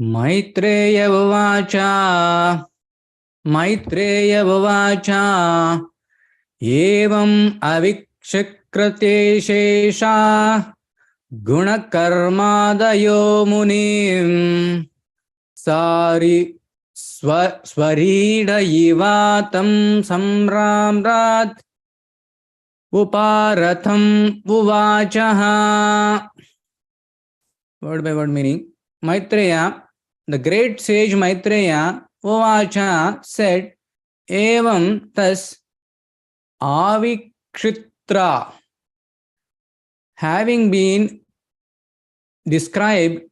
Maitreya Vacha Evam Avikshakrate Shesha Gunakarmadayo Munim Swarida Yivatam Samramrat Uparatham Uvachaha. Word by word meaning. Maitreya, the great sage Maitreya, Uvacha said, Evam thus Avikshitra, having been described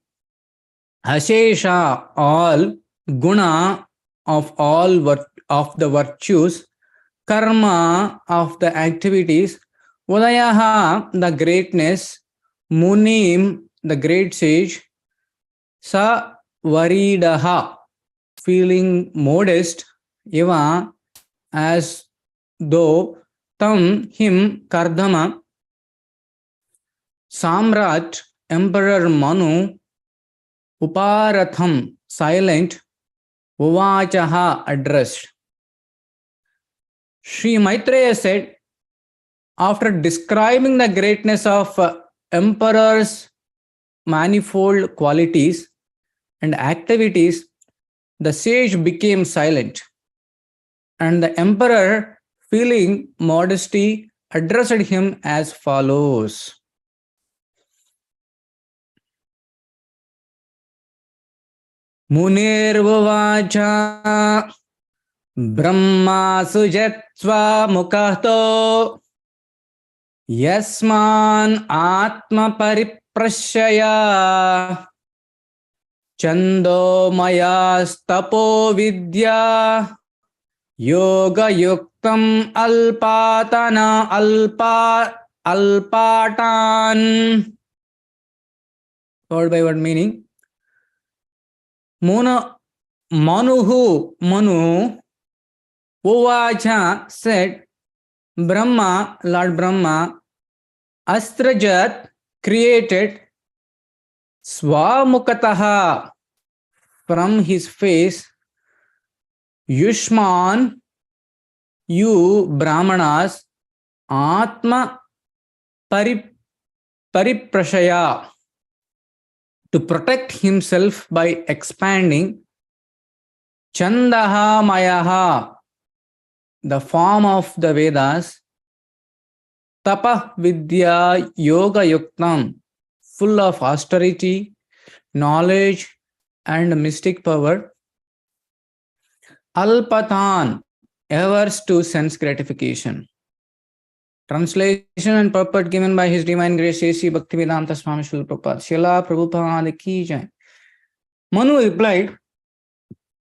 Ashesha, all guna of of the virtues, karma of the activities, Udayaha, the greatness, Munim, the great sage, Sa Varidaha, feeling modest, Eva, as though Tam, him, Kardama, Samrat, Emperor Manu, Uparatham, silent, Uvachaha, addressed. Sri Maitreya said, after describing the greatness of emperor's manifold qualities and activities, the sage became silent, and the emperor, feeling modesty, addressed him as follows. Munirvacha Brahma sujatva mukhato Yasman atma pariprashaya Chando mayastapo vidya Yoga yuktam alpatana alpatan. Word by word meaning. Manu, Uvacha said, Brahma, Lord Brahma, Astrajat, created, Swamukataha, from his face, Yushman, you Brahmanas, Atma Pariprashaya, to protect himself by expanding, Chandaha Mayaha, the form of the Vedas, Tapa Vidya Yoga Yuktam, full of austerity, knowledge, and mystic power, Alpatan, averse to sense gratification. Translation and purport given by His Divine Grace A.C. Bhaktivedanta Swami Srila Prabhupada. Srila Prabhupada ki jai. Manu replied,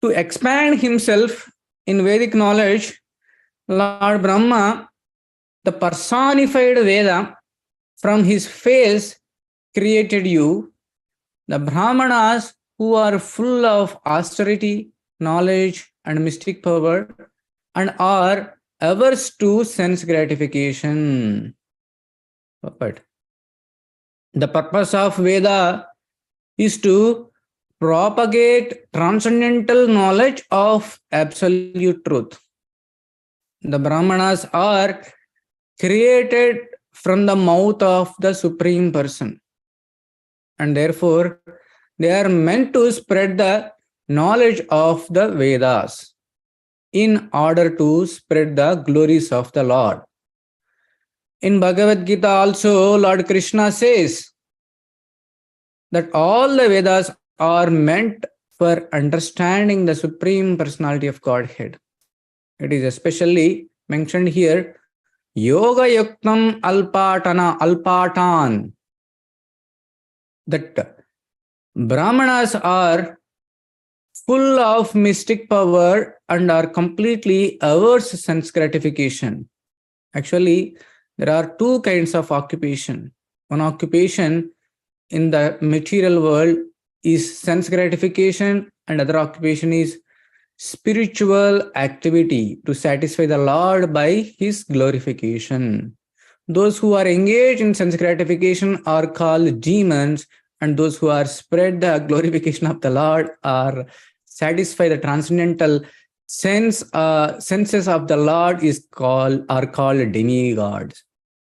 to expand himself in Vedic knowledge, Lord Brahma, the personified Veda, from his face created you, the Brahmanas who are full of austerity, knowledge, and mystic power, and are averse to sense gratification. But the purpose of Veda is to propagate transcendental knowledge of absolute truth. The Brahmanas are created from the mouth of the Supreme Person, and therefore they are meant to spread the knowledge of the Vedas in order to spread the glories of the Lord. In Bhagavad Gita also, Lord Krishna says that all the Vedas are meant for understanding the Supreme Personality of Godhead. It is especially mentioned here, Yoga Yuktam Alpatan, that Brahmanas are full of mystic power and are completely averse to sense gratification. Actually, there are two kinds of occupation. One occupation in the material world is sense gratification, and other occupation is spiritual activity to satisfy the Lord by his glorification. Those who are engaged in sense gratification are called demons, and those who are spread the glorification of the Lord or satisfy the transcendental senses of the Lord are called demigods.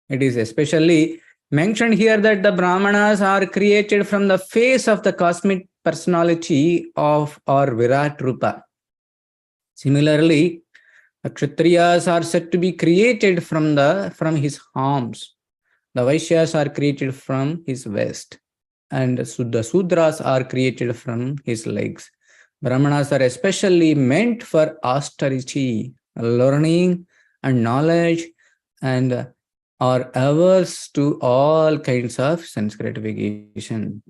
It is especially mentioned here that the Brahmanas are created from the face of the cosmic personality of or Virat Rupa. Similarly, the Kshatriyas are said to be created from his arms. The Vaishyas are created from his waist, and the Sudras are created from his legs. Brahmanas are especially meant for austerity, learning, and knowledge, and are averse to all kinds of sense gratification.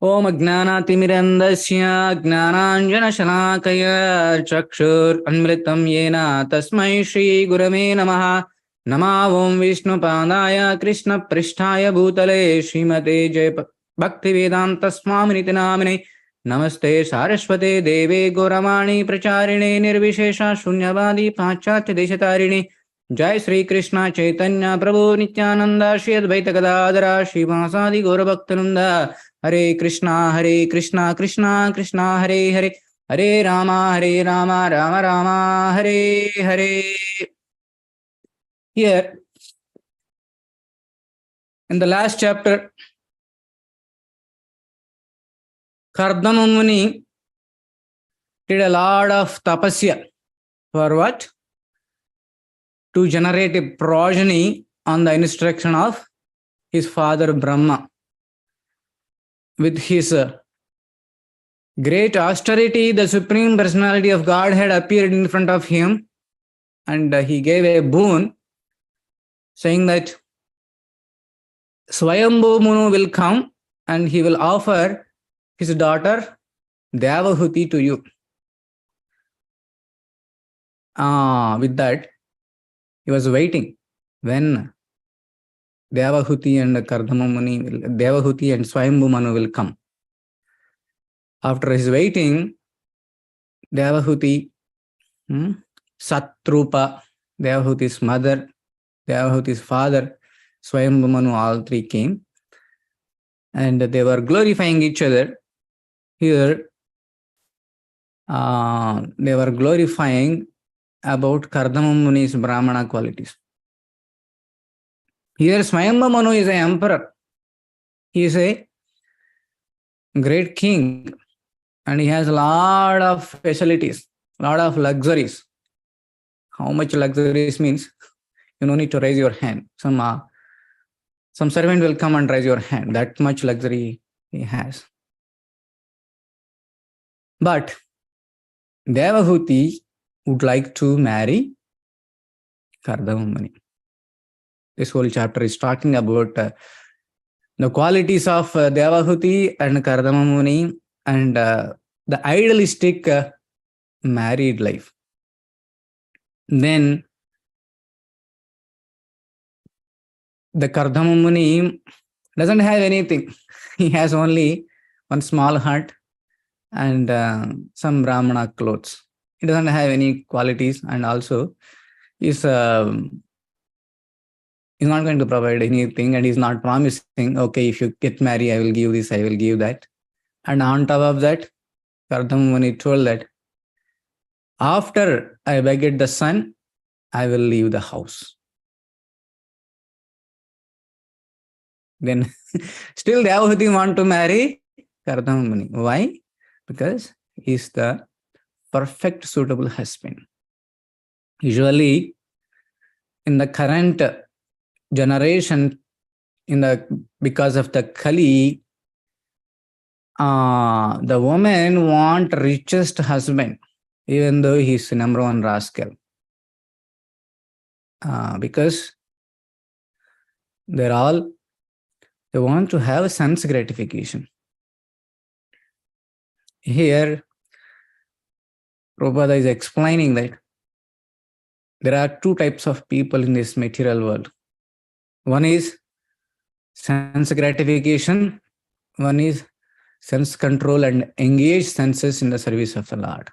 Om Ajnanaatimirandasya Jnananjanashalakaya Chakshur Anmritam Yena Tasmai Shri Gurame Namaha Nama Om Vishnu Padaya Krishna Prishtaya Bhutale Srimate Jai Bhaktivedanta Swamini Namine Namaste Saraswate Deve Goramani Pracharine Nirvishesha Shunyavadi Pachatya Deshatarine Jai Sri Krishna Chaitanya Prabhu Nityananda Shri Advaita Gadadara Shri Vasadi Gaurabhaktananda Hare Krishna Krishna Krishna Hare Hare Hare Rama Rama Rama Hare Hare. Here, in the last chapter, Kardama Muni did a lot of tapasya. For what? To generate a progeny on the instruction of his father Brahma. With his great austerity, the Supreme Personality of Godhead appeared in front of him, and he gave a boon, saying that Swayambhu Munu will come and he will offer his daughter Devahuti to you. With that, he was waiting when Devahuti and Kardama Muni, Devahuti and Swayambhu Manu will come. After his waiting, Devahuti, Satrupa, Devahuti's mother, Devahuti's father, Swayambhu Manu, all three came, and they were glorifying each other. Here, they were glorifying about Kardama Muni's Brahmana qualities. Here, Swayambhu Manu is an emperor. He is a great king, and he has a lot of facilities, a lot of luxuries. How much luxuries means? You don't need to raise your hand. Some servant will come and raise your hand. That much luxury he has. But Devahuti would like to marry Kardama Muni. This whole chapter is talking about the qualities of Devahuti and Kardama Muni and the idealistic married life. Then the Kardama Muni doesn't have anything. He has only one small hut and some Brahmana clothes. He doesn't have any qualities, and also he's not going to provide anything, and he's not promising, okay, if you get married, I will give this, I will give that. And on top of that, Kardama Muni told that after I beget the son, I will leave the house. Then still Devahuti want to marry Kardama Muni. Why? Because he's the perfect suitable husband. Usually, in the current generation, because of the Kali, the women want richest husband, even though he's the number one rascal. Because they want to have sense gratification. Here, Prabhupada is explaining that there are two types of people in this material world. One is sense gratification, one is sense control and engage senses in the service of the Lord.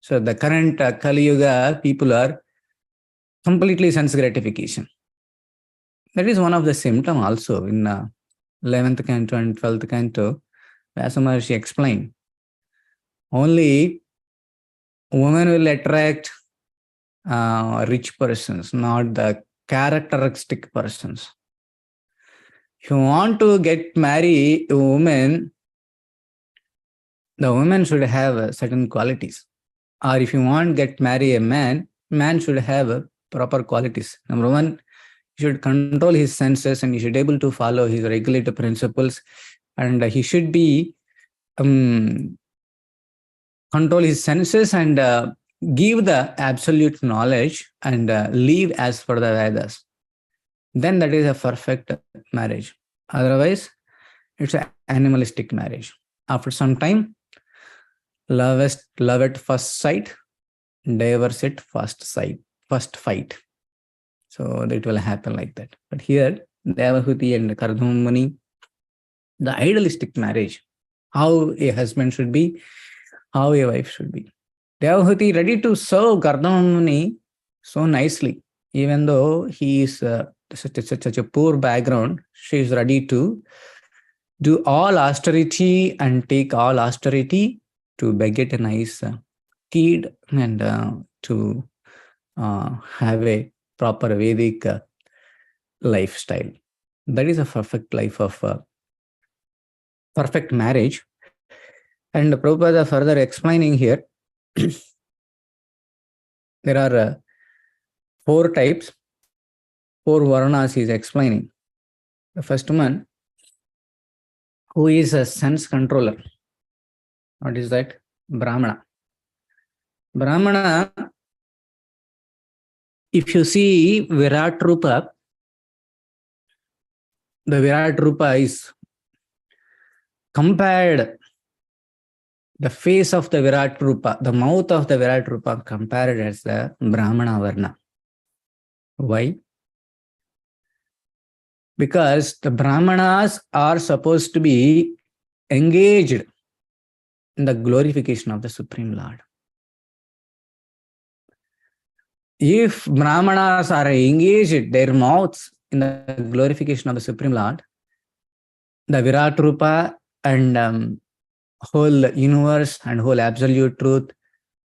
So the current Kali Yuga people are completely sense gratification. That is one of the symptoms also in 11th canto and 12th canto, Vyasa Maharshi explained, only women will attract rich persons, not the characteristic persons. If you want to get marry a woman, the woman should have certain qualities. Or if you want to get marry a man, man should have proper qualities. Number one, he should control his senses and he should be able to follow his regulative principles, and he should be control his senses and give the absolute knowledge and live as per the Vedas. Then that is a perfect marriage. Otherwise, it's an animalistic marriage. After some time, love at first sight, divorce at first fight. So that will happen like that. But here, Devahuti and Kardama Muni, the idealistic marriage, how a husband should be, how a wife should be. Devahuti ready to serve Kardama Muni so nicely, even though he is such a poor background, she is ready to do all austerity and take all austerity to beget a nice kid and to have a proper Vedic lifestyle. That is a perfect life of perfect marriage. And Prabhupada further explaining here, there are 4 types, 4 varnas he is explaining. The first one, who is a sense controller. What is that? Brahmana. Brahmana, if you see Virat Rupa, the Virat Rupa is compared, the face of the Virat Rupa, the mouth of the Virat Rupa compared as the Brahmana Varna. Why? Because the Brahmanas are supposed to be engaged in the glorification of the Supreme Lord. If Brahmanas are engaged their mouths in the glorification of the Supreme Lord, the Virat Rupa and whole universe and whole absolute truth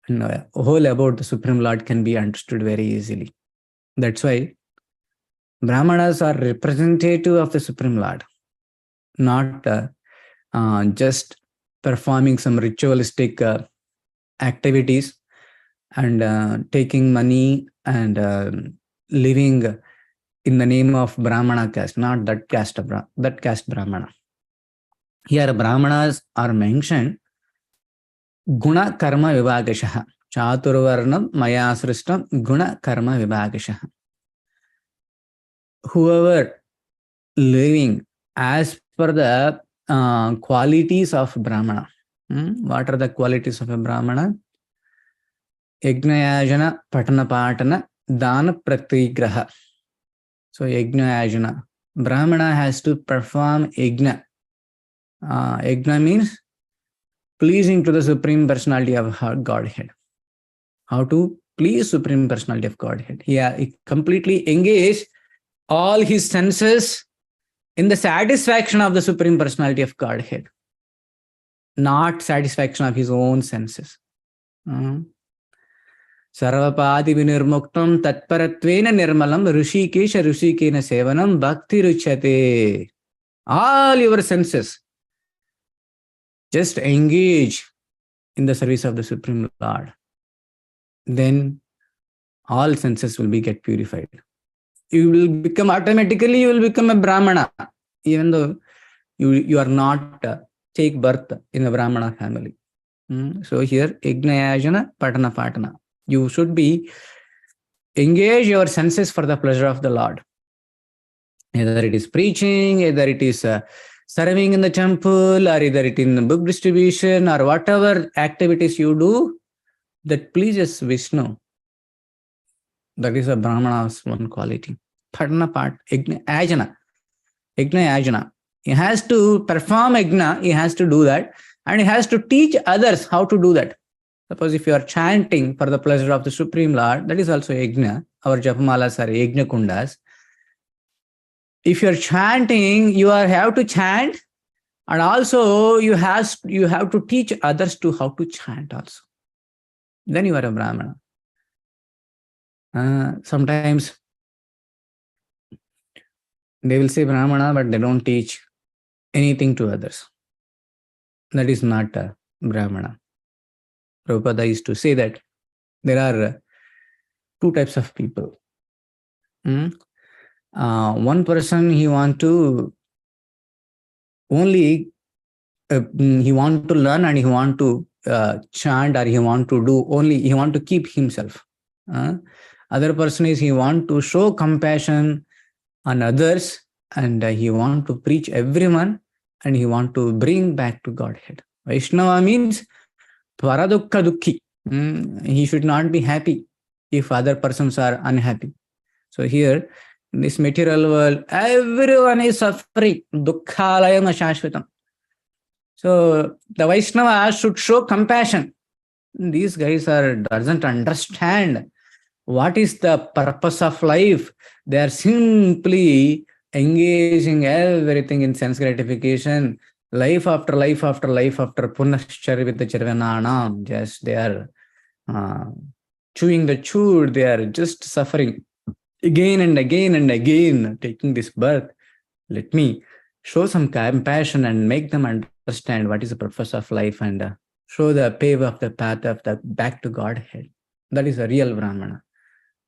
and whole about the Supreme Lord can be understood very easily. That's why Brahmanas are representative of the Supreme Lord, not just performing some ritualistic activities and taking money and living in the name of Brahmana caste, not that caste Brahmana. Here Brahmanas are mentioned Guna Karma Vibhagashaha. Chaturvarnam Maya Srishtam Guna Karma Vibhagashaha. Whoever living as per the qualities of Brahmana. What are the qualities of a Brahmana? Yajnayajana, Patana Patana, Dana Pratigraha. So Yajnayajana. Brahmana has to perform yajna. Yajna means pleasing to the Supreme Personality of Godhead. How to please Supreme Personality of Godhead? He completely engaged all his senses in the satisfaction of the Supreme Personality of Godhead, not satisfaction of his own senses. Sarvapadi vinirmuktam tatparatvena nirmalam rushikesha rushikena sevanam bhakti ruchate. All your senses just engage in the service of the Supreme Lord. Then all senses will get purified. You will become automatically, you will become a Brahmana, even though you are not take birth in a Brahmana family. So here, Yajnayajana, Patana Patana. You should be engage your senses for the pleasure of the Lord. Either it is preaching, either it is serving in the temple, or either it is in book distribution, or whatever activities you do that pleases Vishnu. That is a Brahmana's one quality. Patana part, Yajna. Yajna. He has to perform yajna, he has to do that, and he has to teach others how to do that. Suppose if you are chanting for the pleasure of the Supreme Lord, that is also yajna. Our japamalas are yajna kundas. if you're chanting, have to chant, and also you have to teach others to how to chant also. Then you are a Brahmana. Sometimes they will say Brahmana, but they don't teach anything to others. That is not a Brahmana. Prabhupada used to say that there are two types of people. One person, he want to only he want to learn, and he want to chant, or he want to do only, he want to keep himself. Other person is he want to show compassion on others, and he want to preach everyone, and he want to bring back to Godhead. Vaishnava means Tvaradukka Dukhi. He should not be happy if other persons are unhappy. So here, in this material world, everyone is suffering. Dukkhalayam ashashvatam. So the Vaishnava should show compassion. These guys doesn't understand what is the purpose of life. They are simply engaging everything in sense gratification. Life after life after life after punashcharvita charvananam. Just they are chewing the chewed. They are just suffering again and again and again, taking this birth. Let me show some compassion and make them understand what is the purpose of life, and show the pave of the path of the back to Godhead. That is a real Brahmana.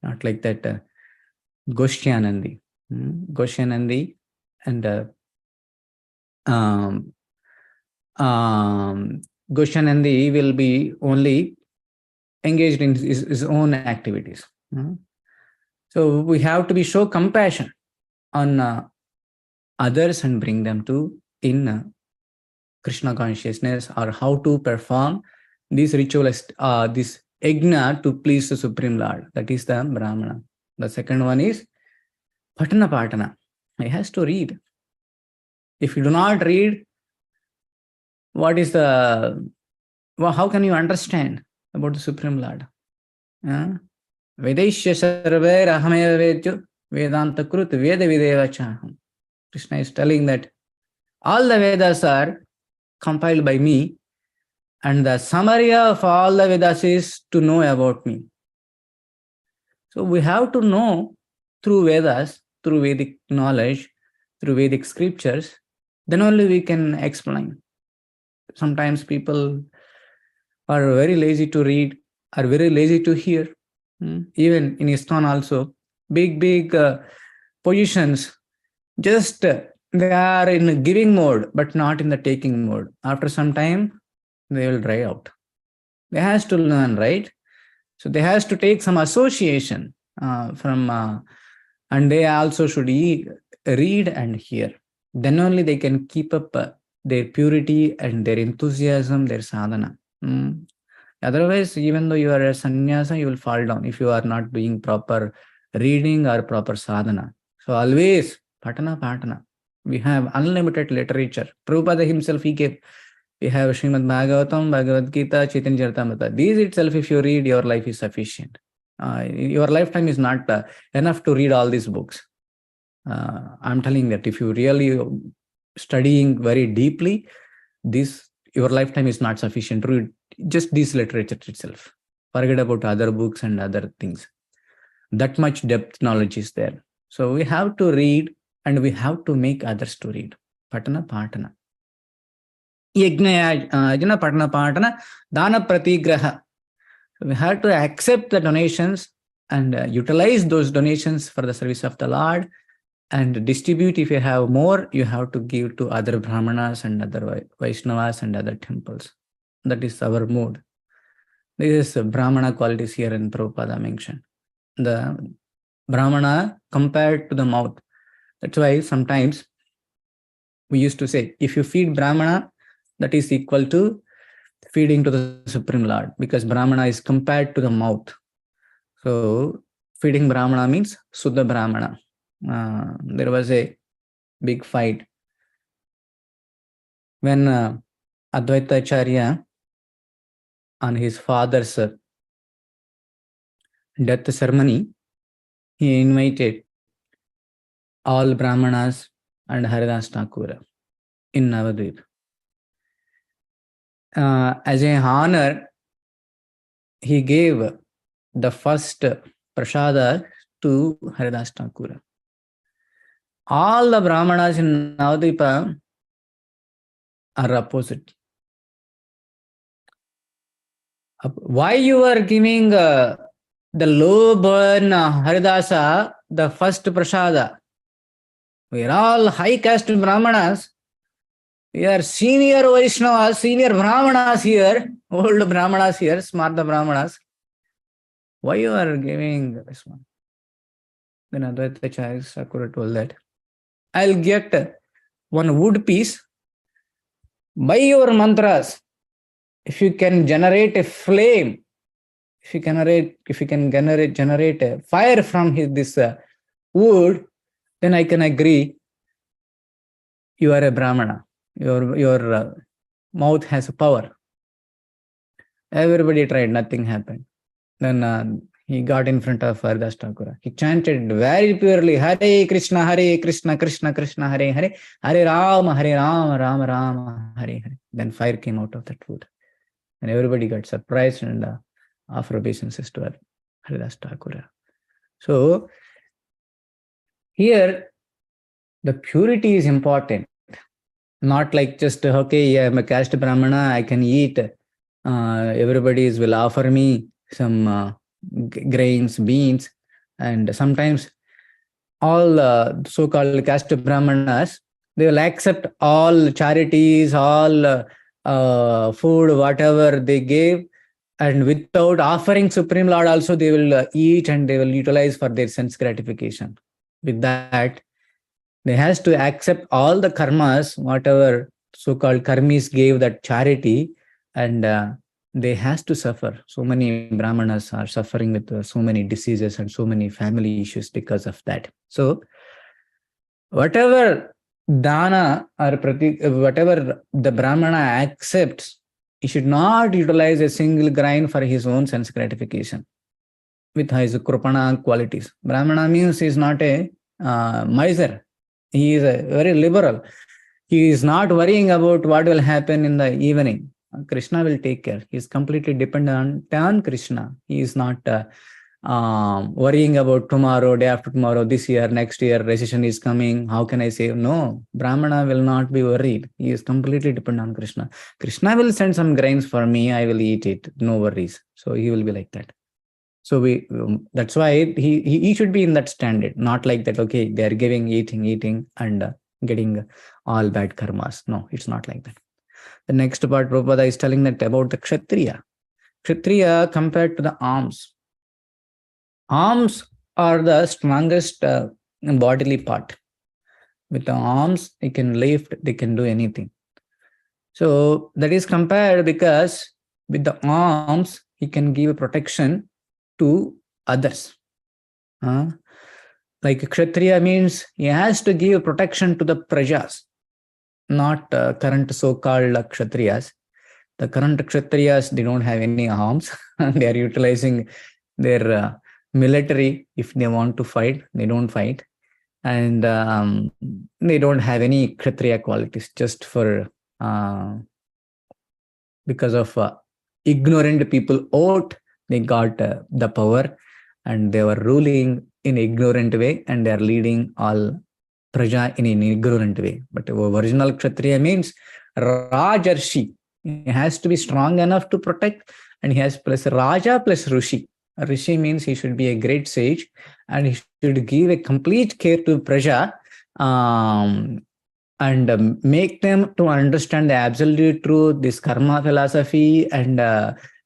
Not like that Goshtyanandi. Goshtyanandi and Goshtyanandi will be only engaged in his own activities. So we have to show compassion on others and bring them to in Krishna consciousness, or how to perform these rituals, this yajna to please the Supreme Lord. That is the Brahmana. The second one is Patana Patana. He has to read. If you do not read, what is how can you understand about the Supreme Lord? Vedaishya sarvair ahameva vedyo vedanta krut veda videva chaham. Krishna is telling that all the Vedas are compiled by me, and the summary of all the Vedas is to know about me. So we have to know through Vedas, through Vedic knowledge, through Vedic scriptures, then only we can explain. Sometimes people are very lazy to read, are very lazy to hear. Even in ISKCON also, big positions, just they are in giving mode, but not in the taking mode. After some time, they will dry out. They has to learn, right? So they has to take some association from, and they also should read and hear. Then only they can keep up their purity and their enthusiasm, their sadhana. Otherwise, even though you are a sannyasa, you will fall down if you are not doing proper reading or proper sadhana. So always, patana. We have unlimited literature. Prabhupada himself, he gave. We have Srimad Bhagavatam, Bhagavad Gita, Chaitanya Charitamrita. These itself, if you read, your life is sufficient. Your lifetime is not enough to read all these books. I'm telling that if you really studying very deeply, your lifetime is not sufficient to read just this literature itself. Forget about other books and other things. That much depth knowledge is there. So we have to read, and we have to make others to read. Patana Patana. Yajna Patana Patana, Dana Pratigraha. So we have to accept the donations and utilize those donations for the service of the Lord, and distribute. If you have more, you have to give to other Brahmanas and other Vaishnavas and other temples. That is our mood. This is Brahmana qualities here in Prabhupada mentioned. The Brahmana compared to the mouth. That's why sometimes we used to say, if you feed Brahmana, that is equal to feeding to the Supreme Lord, because Brahmana is compared to the mouth. So feeding Brahmana means Suddha Brahmana. There was a big fight when Advaita Acharya, on his father's death ceremony, he invited all Brahmanas and Haridas Thakur in Navadvip. As an honor, he gave the first prasada to Haridas Thakur. All the Brahmanas in Navadvipa are opposite. Why you are giving the low born Haridasa the first prasada? We are all high caste Brahmanas. We are senior Vaishnavas, senior Brahmanas here, old Brahmanas here, Smarta Brahmanas. Why you are giving this one? Then Advaita Acharya Sakura told that, I'll get one wood piece. By your mantras, if you can generate a flame, if you can generate a fire from this wood, then I can agree you are a Brahmana. Your mouth has power. Everybody tried, nothing happened. Then he got in front of Haridas Thakur. He chanted very purely, Hare Krishna, Krishna Krishna, Hare Hare, Hare Rama, Rama Rama, Hare Hare. Then fire came out of that wood. And everybody got surprised and offered obeisances to Haridas Thakur. So, here, the purity is important. Not like just, okay, yeah, I'm a caste Brahmana, I can eat. Everybody will offer me some grains, beans, and sometimes all so-called caste Brahmanas, they will accept all charities, all food, whatever they gave, and without offering Supreme Lord also, they will eat and they will utilize for their sense gratification. With that, they has to accept all the karmas, whatever so-called karmis gave that charity, and they has to suffer. So many Brahmanas are suffering with so many diseases and so many family issues because of that. So, whatever dana or whatever the Brahmana accepts, he should not utilize a single grain for his own sense gratification with his krupana qualities. Brahmana means he is not a miser. He is very liberal. He is not worrying about what will happen in the evening. Krishna will take care. He is completely dependent on Krishna. He is not worrying about tomorrow, day after tomorrow, this year, next year, recession is coming. How can I save? No, Brahmana will not be worried. He is completely dependent on Krishna. Krishna will send some grains for me. I will eat it. No worries. So he will be like that. So that's why he should be in that standard, not like that, okay, they are giving, eating, and getting all bad karmas. No, it's not like that. The next part, Prabhupada is telling that about the Kshatriya. Kshatriya compared to the arms. Arms are the strongest bodily part. With the arms, they can lift, they can do anything. So that is compared because with the arms, he can give protection to others. Like Kshatriya means he has to give protection to the prajas, not current so-called Kshatriyas. The current Kshatriyas, they don't have any arms. They are utilizing their military. If they want to fight, they don't fight. And they don't have any Kshatriya qualities, just for because of ignorant people oath, they got the power and they were ruling in an ignorant way and they are leading all praja in an ignorant way. But original Kshatriya means Rajarshi. He has to be strong enough to protect, and he has plus Raja plus Rishi. Rishi means he should be a great sage and he should give a complete care to praja and make them to understand the absolute truth, this karma philosophy, and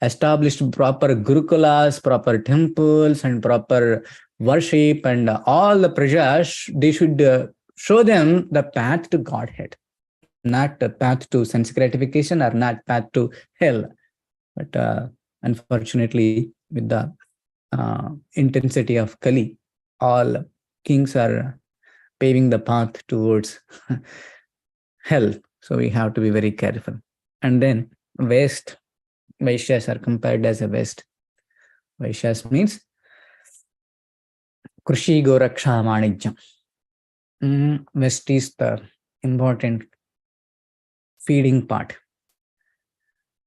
establish proper gurukulas, proper temples, and proper worship, and all the prajas, they should show them the path to Godhead, not the path to sense gratification or not path to hell. But unfortunately, with the intensity of Kali, all kings are paving the path towards hell. So we have to be very careful. And then West, Vaishyas are compared as a West. Vaishyas means Krishi Goraksha Manijam. West is the important feeding part.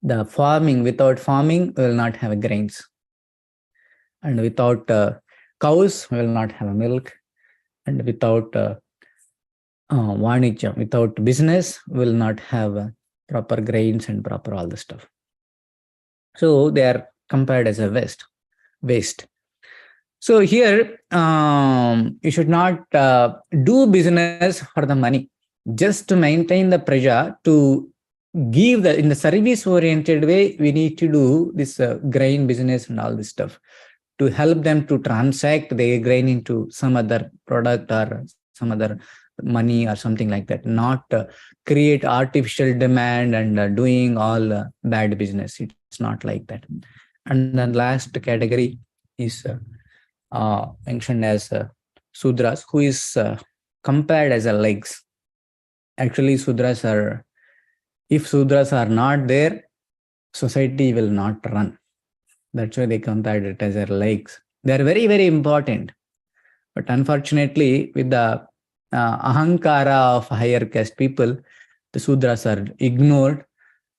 The farming, without farming, we will not have grains. And without cows, we will not have milk. And without Vanijya, without business, we will not have proper grains and proper all the stuff. So they are compared as a waste. So here, you should not do business for the money, just to maintain the praja, to give in the service oriented way. We need to do this grain business and all this stuff to help them to transact their grain into some other product or some other money or something like that, not create artificial demand and doing all bad business. It's not like that. And then last category is mentioned as Sudras, who is compared as a legs. Actually, Sudras are, if Sudras are not there, society will not run. That's why they compared it as their legs. They are very, very important. But unfortunately, with the ahankara of higher caste people, the Sudras are ignored.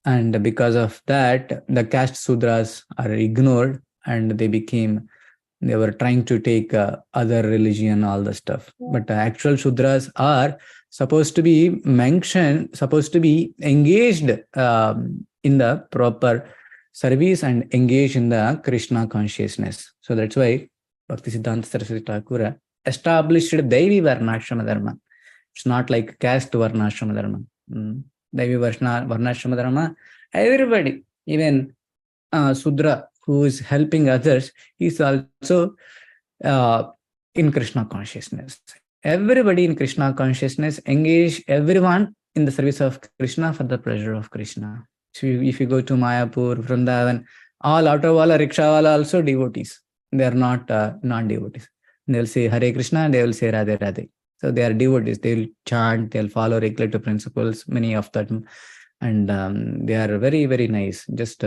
And because of that, the caste Sudras are ignored, and they were trying to take other religion, all the stuff. But the actual Shudras are supposed to be mentioned, supposed to be engaged in the proper service and engaged in the Krishna consciousness. So that's why Bhakti Siddhanta Saraswati Thakur established Devi Varnashrama Dharma. It's not like caste Varnashrama Dharma. Devi Varnashrama Dharma, everybody, even Sudra, who is helping others, is also in Krishna consciousness. Everybody in Krishna consciousness, engage everyone in the service of Krishna for the pleasure of Krishna. So if you go to Mayapur, Vrindavan, all auto wala, rickshaw wala also devotees. They are not non-devotees. They'll say Hare Krishna and they will say Radhe Radhe. So they are devotees. They'll chant, they'll follow regulative principles, many of them. And they are very, very nice. Just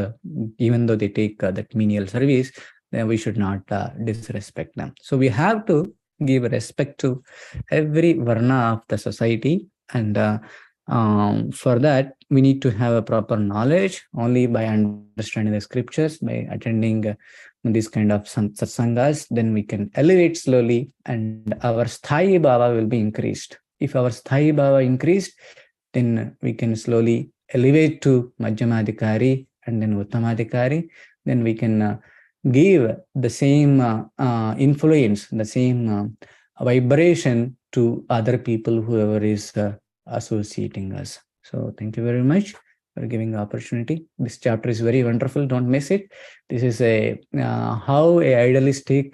even though they take that menial service, then we should not disrespect them. So we have to give respect to every varna of the society. And for that, we need to have a proper knowledge. Only by understanding the scriptures, by attending this kind of satsangas, then we can elevate slowly, and our sthai bhava will be increased. If our sthai bhava increased, then we can slowly elevate to Madhyamadhikari and then Uttamadhikari. Then we can give the same influence, the same vibration to other people, whoever is associating us. So thank you very much for giving the opportunity. This chapter is very wonderful. Don't miss it. This is how a idealistic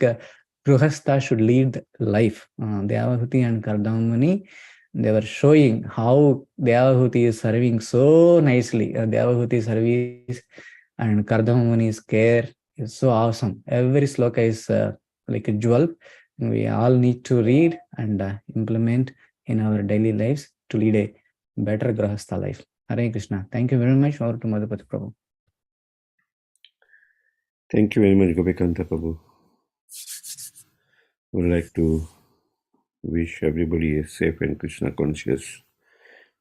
Grihastha should lead life. Devahuti and Kardamuni, they were showing how Devahuti is serving so nicely. Devahuti service and Kardamuni's care is so awesome. Every sloka is like a jewel. We all need to read and implement in our daily lives to lead a better Grihastha life. Hare Krishna. Thank you very much. Over to Madhupati Prabhu. Thank you very much, Gopi Kantha Prabhu. I would like to wish everybody a safe and Krishna conscious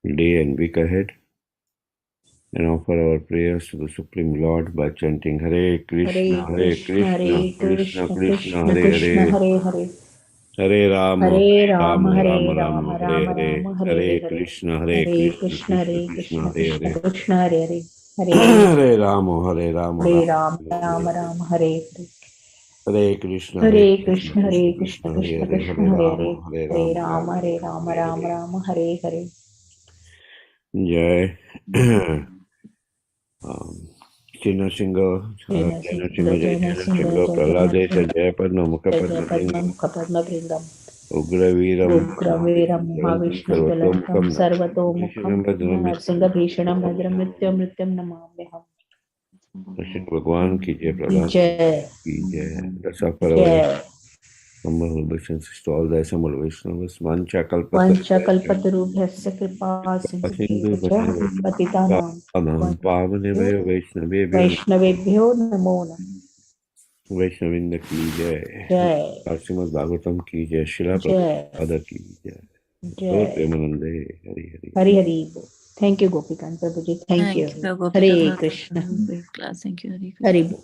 day and week ahead, and offer our prayers to the Supreme Lord by chanting Hare Krishna, Hare Krishna, Krishna Krishna, Hare Hare, Hare Rama, Rama Rama, Hare Hare, Hare Krishna, Krishna Krishna, Hare Hare, Hare Rama, Rama, Hare Krishna, Krishna Krishna, Hare Hare, Hare Rama, Rama, Hare Hare. Jai. China Singha, Prahlade, Jaya Padma, Mukha Padma Brindam, Ugra Veeram, Mahavishnu, Sarvatomukam, Narsinga Bhishanam, Mrityam Namamyaham. Krishna Bhagwan ki Jai, Prahlade ki Jai. That's all for our humble obeisances to all the assembled Vaishnavas. Vancha kalpatarubhyasya kripa sindhu patitanam pavanebhyo Vaishnavebhyo namo namah. Vaishnavinda ki Jai. Srimad Bhagavatam ki Jai. Srila Prabhupada ki Jai. और प्रेमानंदे। हरि हरि हरि हरि बोल। Thank you Gopikant Prabhu ji, thank you. Thank you, Gopi Hare Kantha. Krishna, Great class. Thank you, Hare Krishna. Hari बोल।